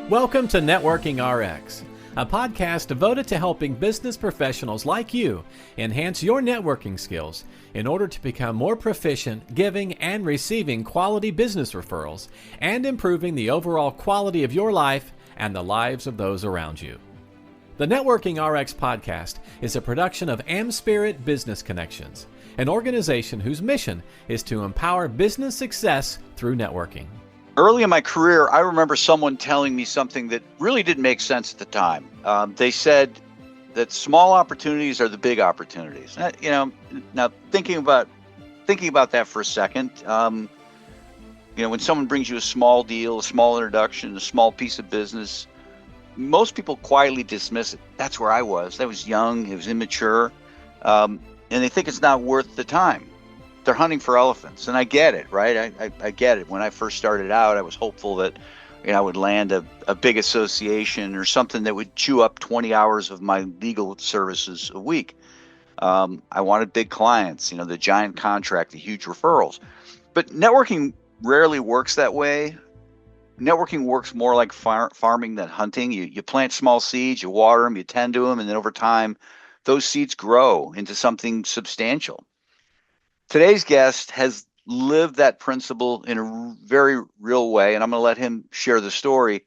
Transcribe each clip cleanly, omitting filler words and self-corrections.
Welcome to Networking RX, a podcast devoted to helping business professionals like you enhance your networking skills in order to become more proficient giving and receiving quality business referrals and improving the overall quality of your life and the lives of those around you. The Networking RX podcast is a production of AmSpirit Business Connections, an organization whose mission is to empower business success through networking. Early in my career, I remember someone telling me something that really didn't make sense at the time. They said that small opportunities are the big opportunities. Now thinking about that for a second, when someone brings you a small deal, a small introduction, a small piece of business, most people quietly dismiss it. That's where I was. I was young, it was immature, and they think it's not worth the time. They're hunting for elephants, and I get it, right? I get it. When I first started out, I was hopeful that I would land a big association or something that would chew up 20 hours of my legal services a week. I wanted big clients, the giant contract, the huge referrals. But networking rarely works that way. Networking works more like farming than hunting. You plant small seeds, you water them, you tend to them, and then over time, those seeds grow into something substantial. Today's guest has lived that principle in a very real way, and I'm going to let him share the story.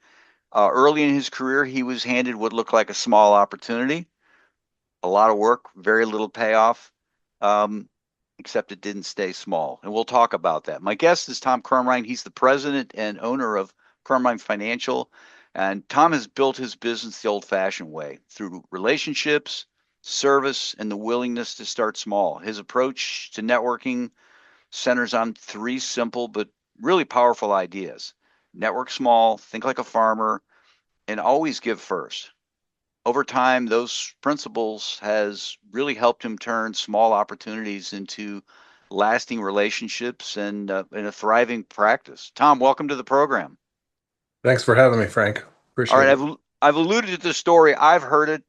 Early in his career, he was handed what looked like a small opportunity, a lot of work, very little payoff, except it didn't stay small. And we'll talk about that. My guest is Tom Crumrine. He's the president and owner of Crumrine Financial, and Tom has built his business the old-fashioned way through relationships, service, and the willingness to start small. His approach to networking centers on three simple but really powerful ideas. Network small, think like a farmer, and always give first. Over time, those principles has really helped him turn small opportunities into lasting relationships and a thriving practice. Tom, welcome to the program. Thanks for having me, Frank. Appreciate All right, it. I've alluded to this story. I've heard it.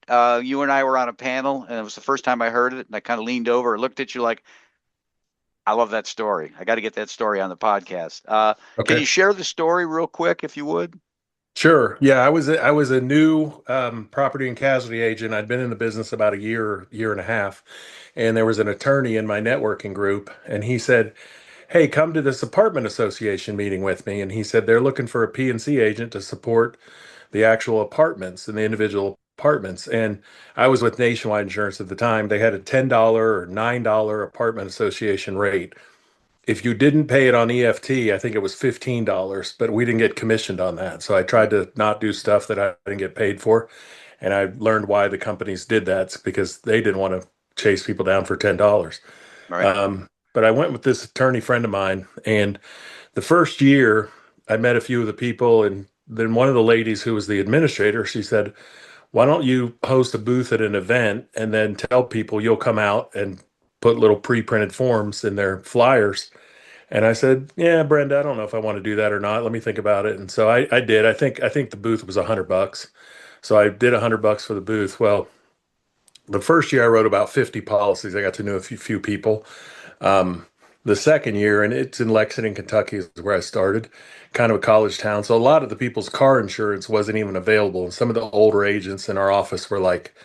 You and I were on a panel, and it was the first time I heard it. And I kind of leaned over and looked at you like, I love that story. I got to get that story on the podcast. Okay. Can you share the story real quick, if you would? Sure. Yeah, I was a new property and casualty agent. I'd been in the business about a year and a half, and there was an attorney in my networking group, and he said, "Hey, come to this apartment association meeting with me." And he said they're looking for a P&C agent to support the actual apartments and the individual apartments. And I was with Nationwide Insurance at the time. They had a $10 or $9 apartment association rate. If you didn't pay it on EFT, I think it was $15, but we didn't get commissioned on that. So I tried to not do stuff that I didn't get paid for. And I learned why the companies did that. It's because they didn't want to chase people down for $10. Right. But I went with this attorney friend of mine, and the first year I met a few of the people, and then one of the ladies who was the administrator, she said, "Why don't you host a booth at an event and then tell people you'll come out and put little pre-printed forms in their flyers?" And I said, "Yeah, Brenda, I don't know if I want to do that or not. Let me think about it." And so I did. I think the booth was $100. So I did $100 for the booth. Well, the first year I wrote about 50 policies. I got to know a few people. The second year, and it's in Lexington, Kentucky, is where I started, kind of a college town. So a lot of the people's car insurance wasn't even available. And some of the older agents in our office were like,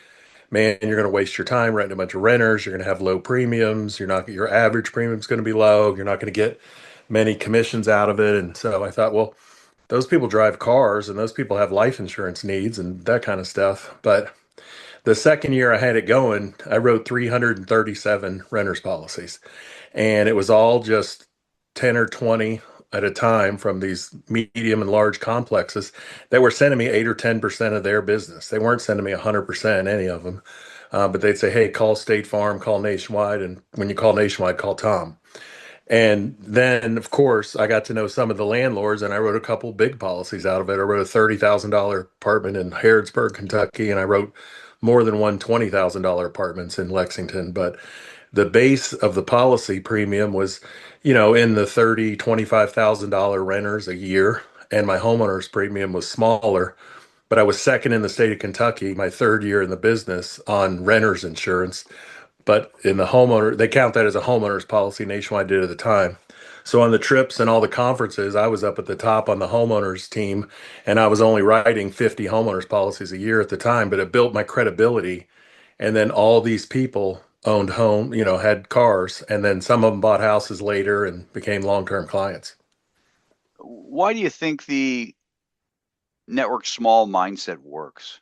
"Man, you're going to waste your time renting a bunch of renters. You're going to have low premiums. Your average premium's going to be low. You're not going to get many commissions out of it." And so I thought, well, those people drive cars and those people have life insurance needs and that kind of stuff. But the second year I had it going, I wrote 337 renters policies. And it was all just 10 or 20 at a time from these medium and large complexes that were sending me 8 or 10% of their business. They weren't sending me 100%, any of them. But they'd say, "Hey, call State Farm, call Nationwide. And when you call Nationwide, call Tom." And then, of course, I got to know some of the landlords, and I wrote a couple big policies out of it. I wrote a $30,000 apartment in Harrodsburg, Kentucky, and I wrote more than one $20,000 apartments in Lexington. But the base of the policy premium was, in the $25,000 renters a year, and my homeowner's premium was smaller. But I was second in the state of Kentucky, my third year in the business, on renters insurance. But in the homeowner, they count that as a homeowner's policy. Nationwide did at the time. So on the trips and all the conferences, I was up at the top on the homeowners team, and I was only writing 50 homeowners policies a year at the time, but it built my credibility. And then all these people owned home, had cars, and then some of them bought houses later and became long-term clients. Why do you think the network small mindset works?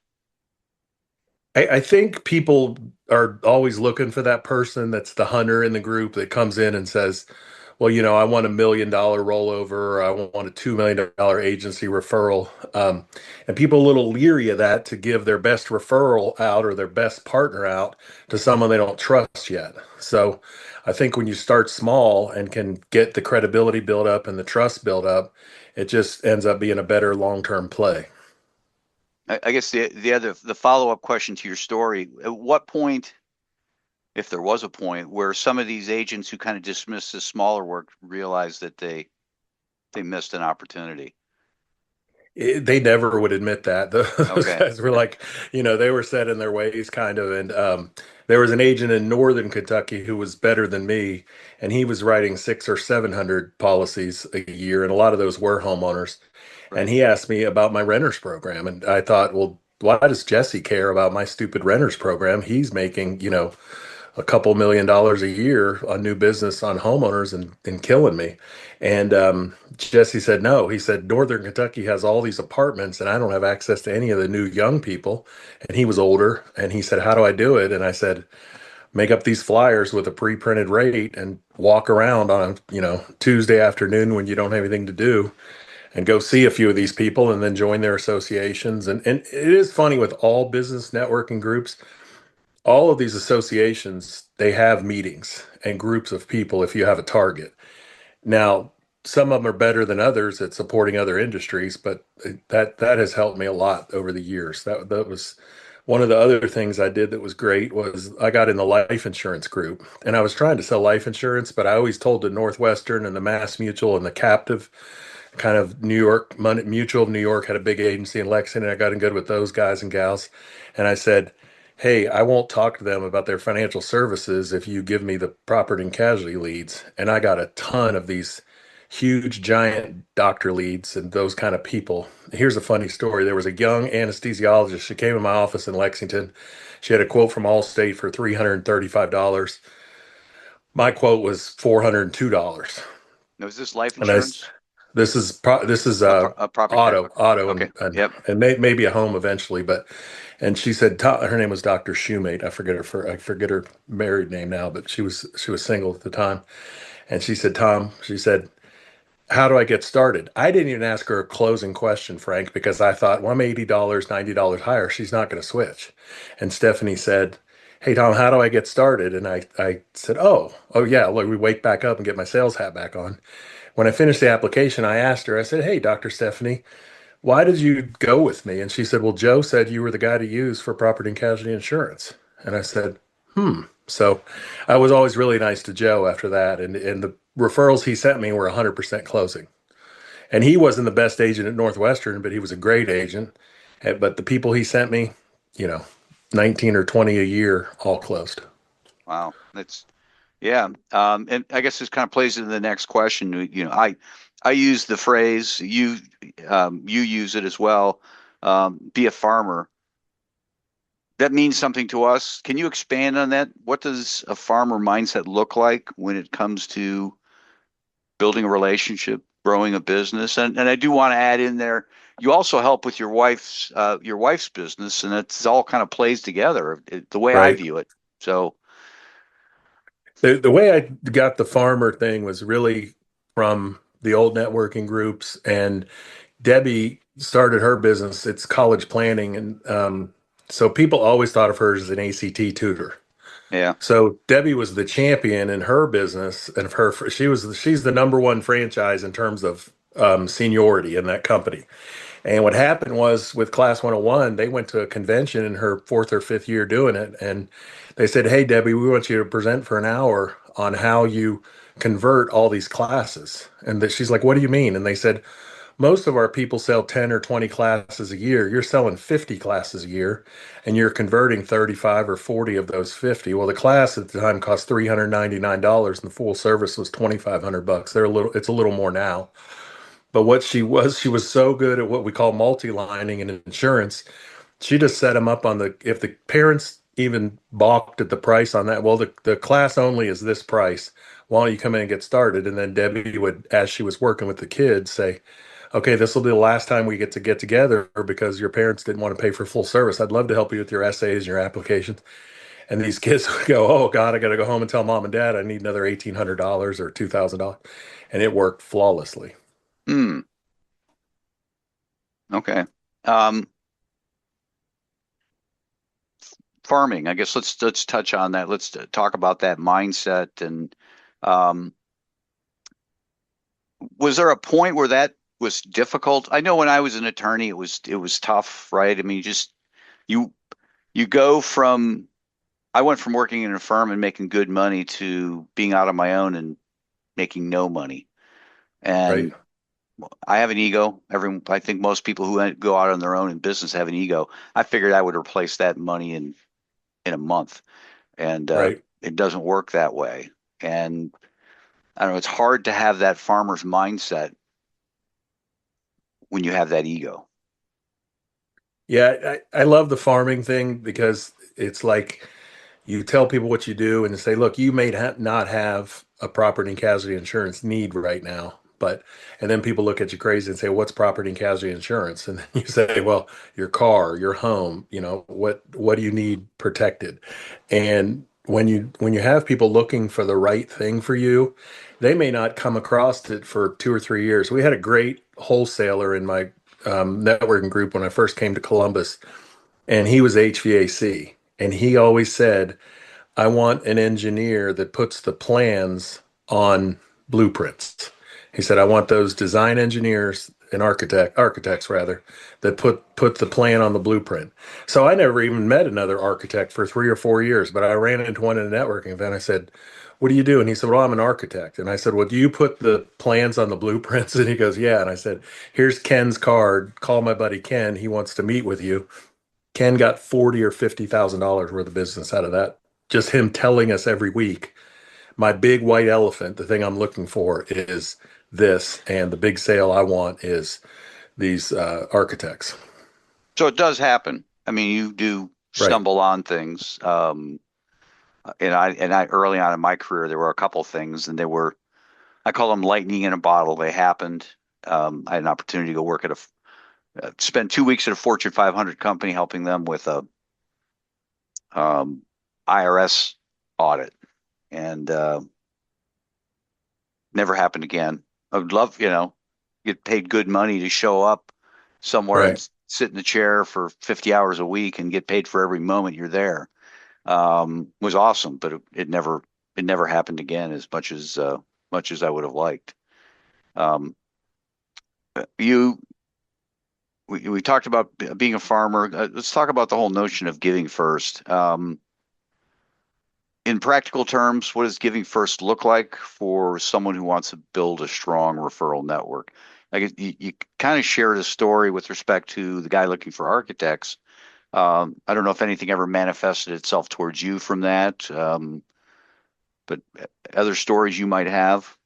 I think people are always looking for that person that's the hunter in the group that comes in and says, well, I want $1 million rollover, or I want a $2 million agency referral. And people are a little leery of that to give their best referral out or their best partner out to someone they don't trust yet. So I think when you start small and can get the credibility built up and the trust built up, it just ends up being a better long-term play. I guess the follow-up question to your story, at what point, if there was a point, where some of these agents who kind of dismissed the smaller work realized that they missed an opportunity? They never would admit that. Those Okay. guys were like, they were set in their ways kind of. And there was an agent in Northern Kentucky who was better than me, and he was writing 600 or 700 policies a year, and a lot of those were homeowners. And Right. he asked me about my renters program, and I thought, well, why does Jesse care about my stupid renters program? He's making, a couple $1 million a year on new business on homeowners and killing me. And Jesse said, no. He said, Northern Kentucky has all these apartments and I don't have access to any of the new young people. And he was older. And he said, how do I do it? And I said, make up these flyers with a pre-printed rate and walk around on, Tuesday afternoon when you don't have anything to do and go see a few of these people and then join their associations. And it is funny with all business networking groups, all of these associations, they have meetings and groups of people if you have a target. Now, some of them are better than others at supporting other industries, but that has helped me a lot over the years. That was one of the other things I did that was great was I got in the life insurance group and I was trying to sell life insurance, but I always told the Northwestern and the Mass Mutual and the captive kind of New York Mutual of New York had a big agency in Lexington. I got in good with those guys and gals. And I said, hey, I won't talk to them about their financial services if you give me the property and casualty leads. And I got a ton of these huge, giant doctor leads and those kind of people. Here's a funny story. There was a young anesthesiologist. She came in my office in Lexington. She had a quote from Allstate for $335. My quote was $402. Now, is this life And I, insurance? this is A property auto, casualty? auto, Okay. Yep. and maybe a home eventually. But and she said her name was Dr. Shoemate. I forget her married name now, but she was single at the time. And she said, Tom, she said, how do I get started? I didn't even ask her a closing question, Frank, because I thought, well, I'm $80, $90 higher. She's not going to switch. And Stephanie said, hey, Tom, how do I get started? And I said, oh yeah, look, we wake back up and get my sales hat back on. When I finished the application, I asked her, I said, hey, Dr. Stephanie, why did you go with me? And she said, well, Joe said you were the guy to use for property and casualty insurance. And I said, hmm. So I was always really nice to Joe after that. And the referrals he sent me were 100% closing. And he wasn't the best agent at Northwestern, but he was a great agent. But the people he sent me, you know, 19 or 20 a year, all closed. Wow. That's Yeah. And I guess this kind of plays into the next question. I use the phrase, you use it as well, be a farmer. That means something to us. Can you expand on that? What does a farmer mindset look like when it comes to building a relationship, growing a business? And I do want to add in there, you also help with your wife's business, and it's all kind of plays together, the way I Right. view it. So, The way I got the farmer thing was really from the old networking groups, and Debbie started her business. It's college planning, and so people always thought of her as an ACT tutor. yeah. So Debbie was the champion in her business, and she's the number one franchise in terms of seniority in that company. And what happened was with Class 101, they went to a convention in her fourth or fifth year doing it. And they said, hey, Debbie, we want you to present for an hour on how you convert all these classes. And she's like, what do you mean? And they said, most of our people sell 10 or 20 classes a year. You're selling 50 classes a year and you're converting 35 or 40 of those 50. Well, the class at the time cost $399 and the full service was 2,500 bucks. It's a little more now. But what she was so good at what we call multi-lining in insurance. She just set them up on if the parents even balked at the price on that, well, the class only is this price. Why don't you come in and get started? And then Debbie would, as she was working with the kids, say, okay, this will be the last time we get together because your parents didn't want to pay for full service. I'd love to help you with your essays and your applications. And these kids would go, oh God, I got to go home and tell mom and dad I need another $1,800 or $2,000. And it worked flawlessly. Hmm. Okay. Um, Farming. I guess let's touch on that. Let's talk about that mindset. And um, was there a point where that was difficult? I know when I was an attorney, it was tough, right? I mean, you you go from I went from working in a firm and making good money to being out on my own and making no money. Right. And I have an ego. I think most people who go out on their own in business have an ego. I figured I would replace that money in a month, and Right. it doesn't work that way. And I don't know. It's hard to have that farmer's mindset when you have that ego. Yeah. I love the farming thing because it's like, you tell people what you do and say, look, you may not have a property and casualty insurance need right now, and then people look at you crazy and say, what's property and casualty insurance? And then you say, well, your car, your home, what do you need protected? And when you have people looking for the right thing for you, they may not come across it for 2 or 3 years. We had a great wholesaler in my networking group when I first came to Columbus, and he was HVAC. And he always said, I want an engineer that puts the plans on blueprints. He said, I want those design engineers and architects rather, that put the plan on the blueprint. So I never even met another architect for 3 or 4 years, but I ran into one at a networking event. I said, what do you do? And he said, well, I'm an architect. And I said, well, do you put the plans on the blueprints? And he goes, yeah. And I said, here's Ken's card. Call my buddy Ken. He wants to meet with you. Ken got 40 or $50,000 worth of business out of that. Just him telling us every week, my big white elephant, the thing I'm looking for is this, and the big sale I want is these architects. So it does happen. I mean, you do Right, stumble on things. And I early on in my career, there were a couple things, and I call them lightning in a bottle. They happened. I had an opportunity to go work spend 2 weeks at a Fortune 500 company helping them with a um, IRS audit, and never happened again. I would love, get paid good money to show up somewhere and right. sit in the chair for 50 hours a week and get paid for every moment you're there. Was awesome, but it never happened again as much as I would have liked. Um, you we talked about being a farmer. Let's talk about the whole notion of giving first. In practical terms, what does giving first look like for someone who wants to build a strong referral network? Like you kind of shared a story with respect to the guy looking for architects. I don't know if anything ever manifested itself towards you from that, but other stories you might have.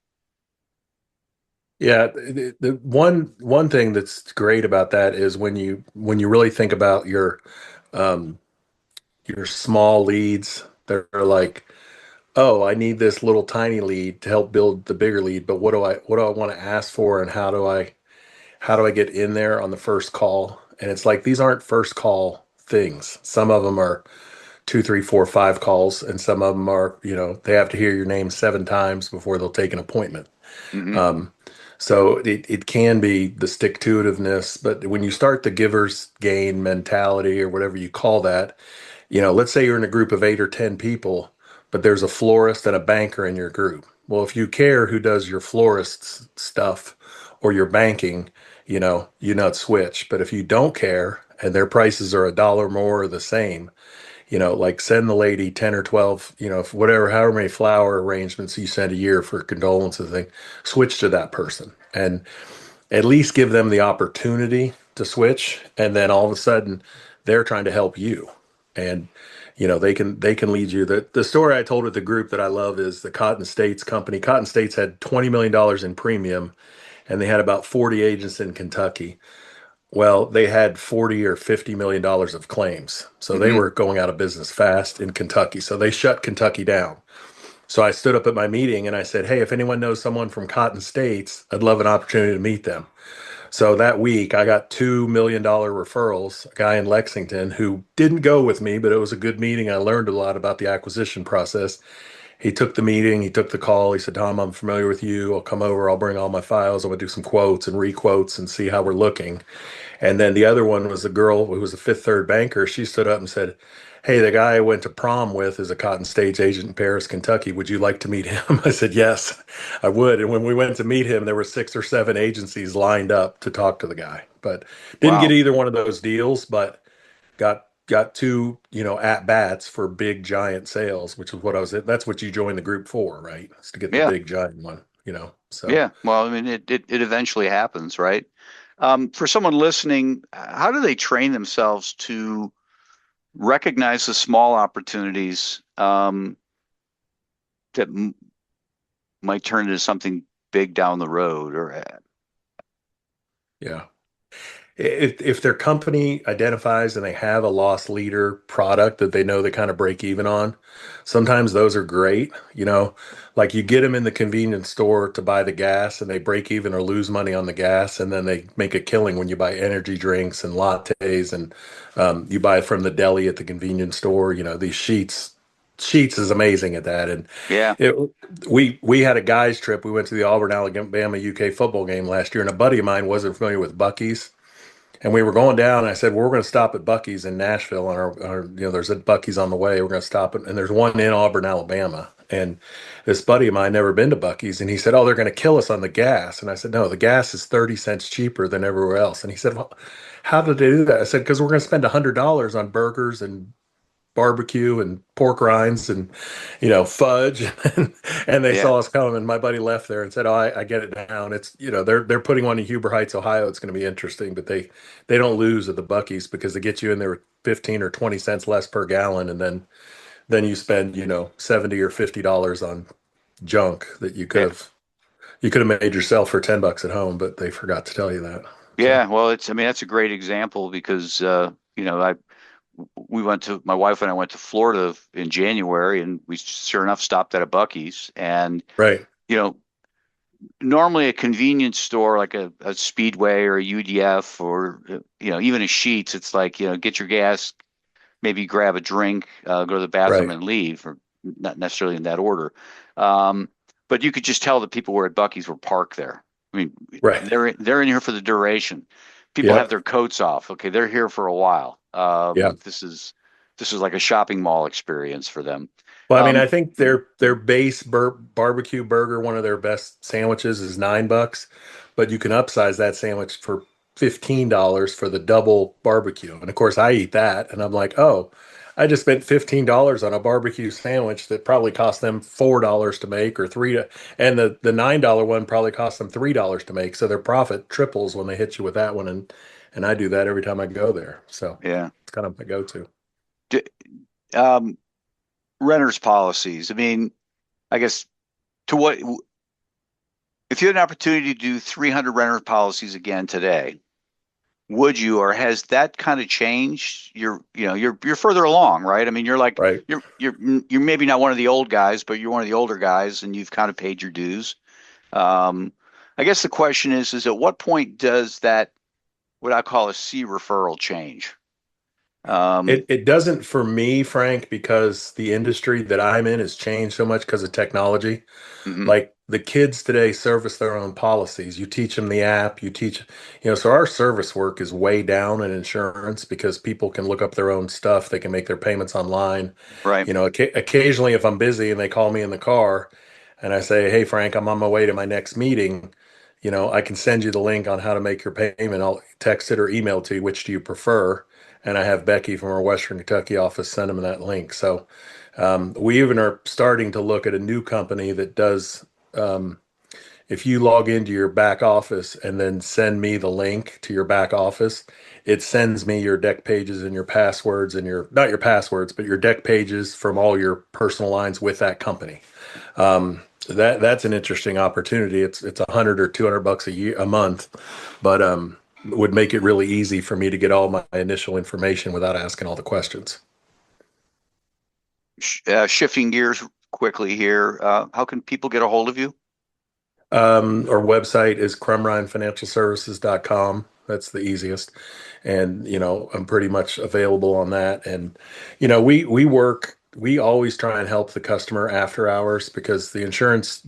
Yeah, the one thing that's great about that is when you really think about um, your small leads, they're like, oh, I need this little tiny lead to help build the bigger lead, but what do I want to ask for, and how do I get in there on the first call? And it's like, these aren't first call things. Some of them are two, three, four, five calls, and some of them are, they have to hear your name 7 times before they'll take an appointment. Hmm. Um, so it can be the stick to itiveness, but when you start the giver's gain mentality or whatever you call that, let's say you're in a group of 8 or 10 people, but there's a florist and a banker in your group. Well, if you care who does your florist's stuff or your banking, you not switch. But if you don't care and their prices are $1 more or the same, like send the lady 10 or 12, whatever, however many flower arrangements you send a year for condolences thing, switch to that person. And at least give them the opportunity to switch, and then all of a sudden they're trying to help you. And they can lead you. The story I told at the group that I love is the Cotton States company. Cotton States had $20 million in premium, and they had about 40 agents in Kentucky. Well, they had 40 or $50 million of claims. So they Hmm. were going out of business fast in Kentucky. So they shut Kentucky down. So I stood up at my meeting and I said, "Hey, if anyone knows someone from Cotton States, I'd love an opportunity to meet them." So that week I got $2 million referrals, a guy in Lexington who didn't go with me, but it was a good meeting. I learned a lot about the acquisition process. He took the meeting, he took the call. He said, "Tom, I'm familiar with you. I'll come over, I'll bring all my files, I'm gonna do some quotes and requotes and see how we're looking." And then the other one was the girl who was a Fifth Third banker. She stood up and said, "Hey, the guy I went to prom with is a Cotton States agent in Paris, Kentucky. Would you like to meet him?" I said, "Yes, I would." And when we went to meet him, there were 6 or 7 agencies lined up to talk to the guy. But didn't get Wow. either one of those deals, but got two, at bats for big giant sales, which is what I was. That's what you joined the group for, right? Is to get the Yeah. big giant one. So Yeah. Well, I mean, it eventually happens, right? For someone listening, how do they train themselves to recognize the small opportunities that might turn into something big down the road? Or yeah. If their company identifies and they have a loss leader product that they know they kind of break even on, sometimes those are great. Like you get them in the convenience store to buy the gas and they break even or lose money on the gas, and then they make a killing when you buy energy drinks and lattes, and you buy it from the deli at the convenience store. These Sheets is amazing at that. And yeah. it, we had a guys trip. We went to the Auburn Alabama UK football game last year, and a buddy of mine wasn't familiar with Bucky's. And we were going down, and I said, "Well, we're going to stop at Bucky's in Nashville, and there's a Bucky's on the way. We're going to stop at, and there's one in Auburn, Alabama." And this buddy of mine never been to Bucky's, and he said, "Oh, they're going to kill us on the gas." And I said, "No, the gas is 30 cents cheaper than everywhere else." And he said, "Well, how did they do that?" I said, "Because we're going to spend $100 on burgers and barbecue and pork rinds and fudge." And they Yeah. saw us coming, and my buddy left there and said, "Oh, I get it now." It's they're putting one in Huber Heights, Ohio. It's going to be interesting, but they don't lose at the Bucky's because they get you in there with 15 or 20 cents less per gallon, and then you spend 70 or $50 on junk that Yeah. you could have made yourself for $10 at home, but they forgot to tell you that. So Yeah. Well, I mean, that's a great example because, my wife and I went to Florida in January, and we sure enough stopped at a Bucky's. And, right, you know, normally a convenience store like a Speedway or a UDF or, even a Sheetz, it's like, get your gas, maybe grab a drink, go to the bathroom right, and leave, or not necessarily in that order. Um, but you could just tell the people who were at Bucky's were parked there. I mean, right. they're in here for the duration. People have Yep, their coats off. Okay, they're here for a while. yeah. This is like a shopping mall experience for them. Well, I mean, Um, I think their base barbecue burger, one of their best sandwiches, is $9, but you can upsize that sandwich for $15 for the double barbecue. And of course, I eat that, and I'm like, "Oh, I just spent $15 on a barbecue sandwich that probably cost them $4 to make, or and the $9 one probably cost them $3 to make. So their profit triples when they hit you with that one, and I do that every time I go there. So yeah. it's kind of my go-to. D Renters policies. I mean, I guess to what if you had an opportunity to do 300 renter policies again today, would you, or has that kind of changed? You're further along, right? I mean, you're like Right. you're maybe not one of the old guys, but you're one of the older guys, and you've kind of paid your dues. Um, I guess the question is at what point does that what I call a C referral change? Um, It doesn't for me, Frank, because the industry that I'm in has changed so much because of technology. mhm, Like the kids today service their own policies. You teach them the app, so our service work is way down in insurance because people can look up their own stuff. They can make their payments online. right. Occasionally if I'm busy and they call me in the car and I say, "Hey, Frank, I'm on my way to my next meeting. I can send you the link on how to make your payment. I'll text it or email it to you. Which do you prefer?" And I have Becky from our Western Kentucky office send them that link. So we even are starting to look at a new company that does, um, if you log into your back office and then send me the link to your back office, it sends me your deck pages and your passwords and your, not your passwords, but your deck pages from all your personal lines with that company. That's an interesting opportunity. It's 100 or $200 a month, but would make it really easy for me to get all my initial information without asking all the questions. Shifting gears quickly here, how can people get a hold of you? Our website is crumrhinefinancialservices.com. That's the easiest. And, I'm pretty much available on that. And, we always try and help the customer after hours, because the insurance,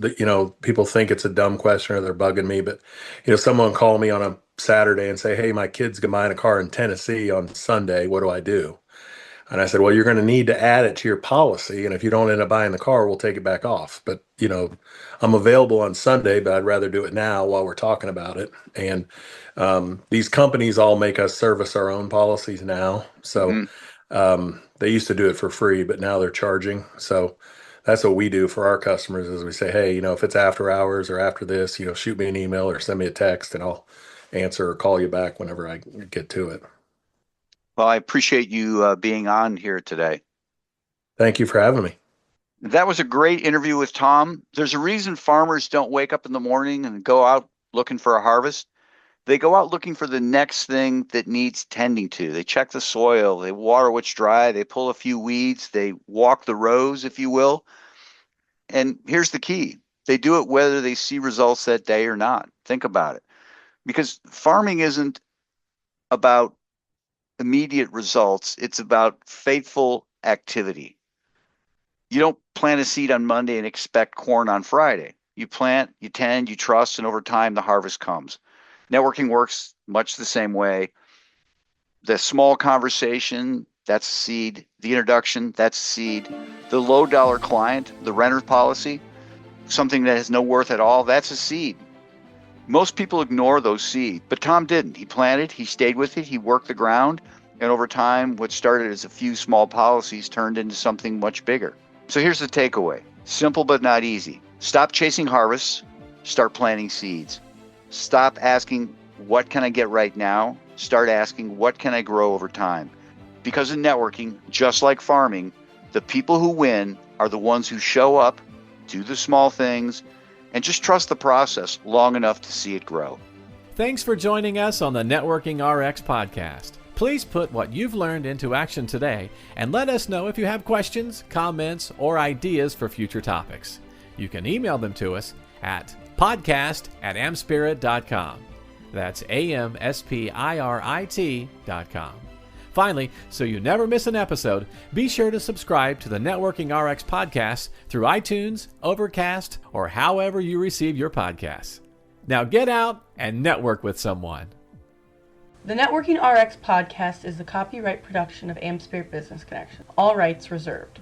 people think it's a dumb question or they're bugging me. But, someone call me on a Saturday and say, hey, my kid's buying a car in Tennessee on Sunday. What do I do? And I said, well, you're going to need to add it to your policy. And if you don't end up buying the car, we'll take it back off. But, I'm available on Sunday, but I'd rather do it now while we're talking about it. And these companies all make us service our own policies now. So they used to do it for free, but now they're charging. So that's what we do for our customers is we say, hey, if it's after hours or after this, shoot me an email or send me a text and I'll answer or call you back whenever I get to it. Well, I appreciate you being on here today. Thank you for having me. That was a great interview with Tom. There's a reason farmers don't wake up in the morning and go out looking for a harvest. They go out looking for the next thing that needs tending to. They check the soil, they water what's dry, they pull a few weeds, they walk the rows, if you will. And here's the key. They do it whether they see results that day or not. Think about it. Because farming isn't about immediate results. It's about faithful activity. You don't plant a seed on Monday and expect corn on Friday. You plant, you tend, you trust, and over time the harvest comes. Networking works much the same way. The small conversation, that's a seed. The introduction, that's a seed. The low dollar client, the renter policy, something that has no worth at all, that's a seed. Most people ignore those seeds, but Tom didn't. He planted, he stayed with it, he worked the ground, and over time, what started as a few small policies turned into something much bigger. So here's the takeaway. Simple but not easy. Stop chasing harvests, start planting seeds. Stop asking, what can I get right now? Start asking, what can I grow over time? Because in networking, just like farming, the people who win are the ones who show up, do the small things, and just trust the process long enough to see it grow. Thanks for joining us on the Networking RX podcast. Please put what you've learned into action today and let us know if you have questions, comments, or ideas for future topics. You can email them to us at podcast@amspirit.com. That's AmSpirit.com. Finally, so you never miss an episode, be sure to subscribe to the Networking RX podcast through iTunes, Overcast, or however you receive your podcasts. Now get out and network with someone. The Networking RX podcast is the copyright production of AmSpirit Business Connections. All rights reserved.